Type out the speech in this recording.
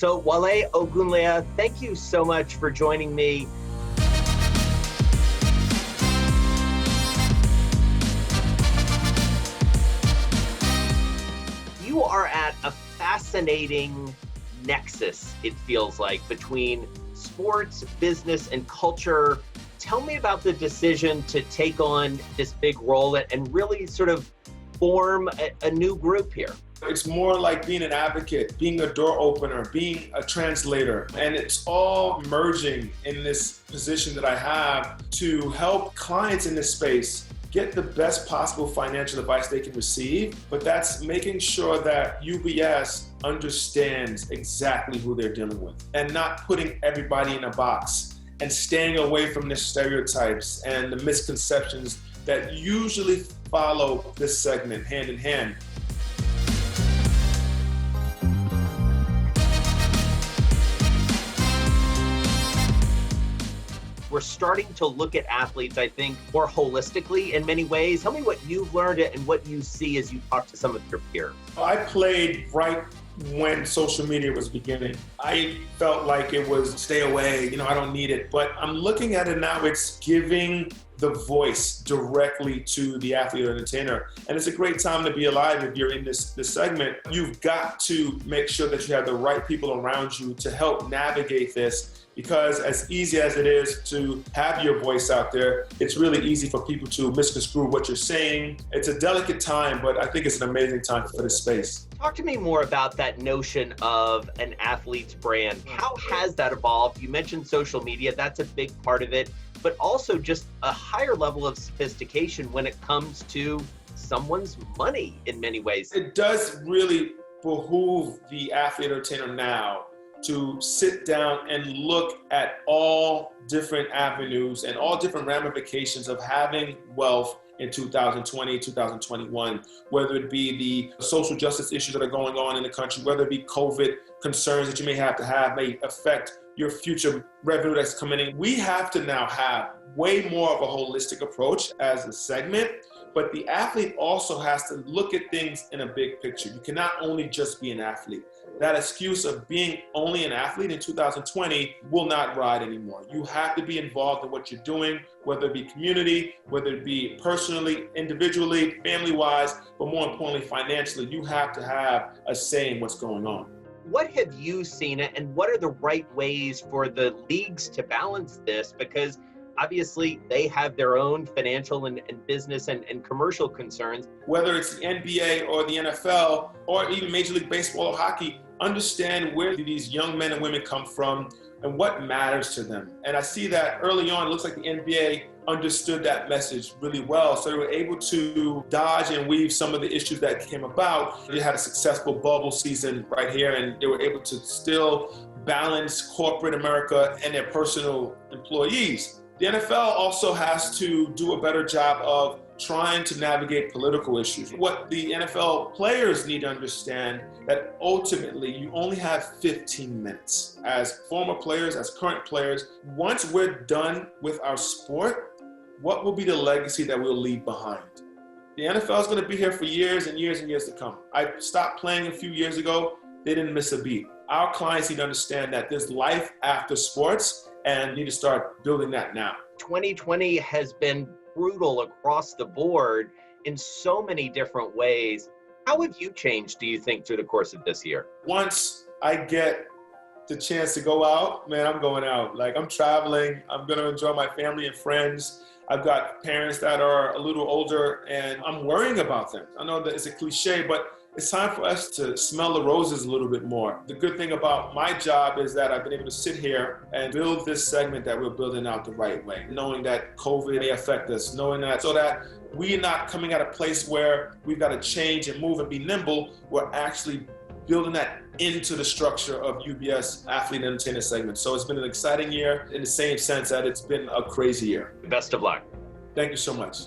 So Adewale Ogunleye, thank you so much for joining me. You are at a fascinating nexus, it feels like, between sports, business, and culture. Tell me about the decision to take on this big role and really sort of form a new group here. It's more like being an advocate, being a door opener, being a translator. And it's all merging in this position that I have to help clients in this space get the best possible financial advice they can receive. But that's making sure that UBS understands exactly who they're dealing with and not putting everybody in a box and staying away from the stereotypes and the misconceptions that usually follow this segment hand in hand. We're starting to look at athletes, I think, more holistically in many ways. Tell me what you've learned and what you see as you talk to some of your peers. I played right when social media was beginning. I felt like it was stay away, I don't need it. But I'm looking at it now, it's giving the voice directly to the athlete or entertainer. And it's a great time to be alive if you're in this segment. You've got to make sure that you have the right people around you to help navigate this. Because as easy as it is to have your voice out there, it's really easy for people to misconstrue what you're saying. It's a delicate time, but I think it's an amazing time for this space. Talk to me more about that notion of an athlete's brand. How has that evolved? You mentioned social media, that's a big part of it, but also just a higher level of sophistication when it comes to someone's money in many ways. It does really behoove the athlete or entertainer now to sit down and look at all different avenues and all different ramifications of having wealth in 2020, 2021, whether it be the social justice issues that are going on in the country, whether it be COVID concerns that you may have may affect your future revenue that's coming in. We have to now have way more of a holistic approach as a segment, but the athlete also has to look at things in a big picture. You cannot only just be an athlete. That excuse of being only an athlete in 2020 will not ride anymore. You have to be involved in what you're doing, whether it be community, whether it be personally, individually, family-wise, but more importantly, financially. You have to have a say in what's going on. What have you seen and what are the right ways for the leagues to balance this? Because obviously they have their own financial and business and commercial concerns. Whether it's the NBA or the NFL or even Major League Baseball or hockey, understand where these young men and women come from and what matters to them. And I see that early on, it looks like the NBA understood that message really well. So they were able to dodge and weave some of the issues that came about. They had a successful bubble season right here, and they were able to still balance corporate America and their personal employees. The NFL also has to do a better job of trying to navigate political issues. What the NFL players need to understand that ultimately you only have 15 minutes. As former players, as current players, once we're done with our sport, what will be the legacy that we'll leave behind? The NFL is going to be here for years and years and years to come. I stopped playing a few years ago. They didn't miss a beat. Our clients need to understand that there's life after sports and need to start building that now. 2020 has been brutal across the board in so many different ways. How have you changed, do you think, through the course of this year? Once I get the chance to go out, man, I'm going out. Like, I'm traveling. I'm going to enjoy my family and friends. I've got parents that are a little older, and I'm worrying about them. I know that it's a cliche, but it's time for us to smell the roses a little bit more. The good thing about my job is that I've been able to sit here and build this segment that we're building out the right way, knowing that COVID may affect us, knowing that so that we're not coming at a place where we've got to change and move and be nimble. We're actually building that into the structure of UBS Athlete and Entertainer segment. So it's been an exciting year in the same sense that it's been a crazy year. Best of luck. Thank you so much.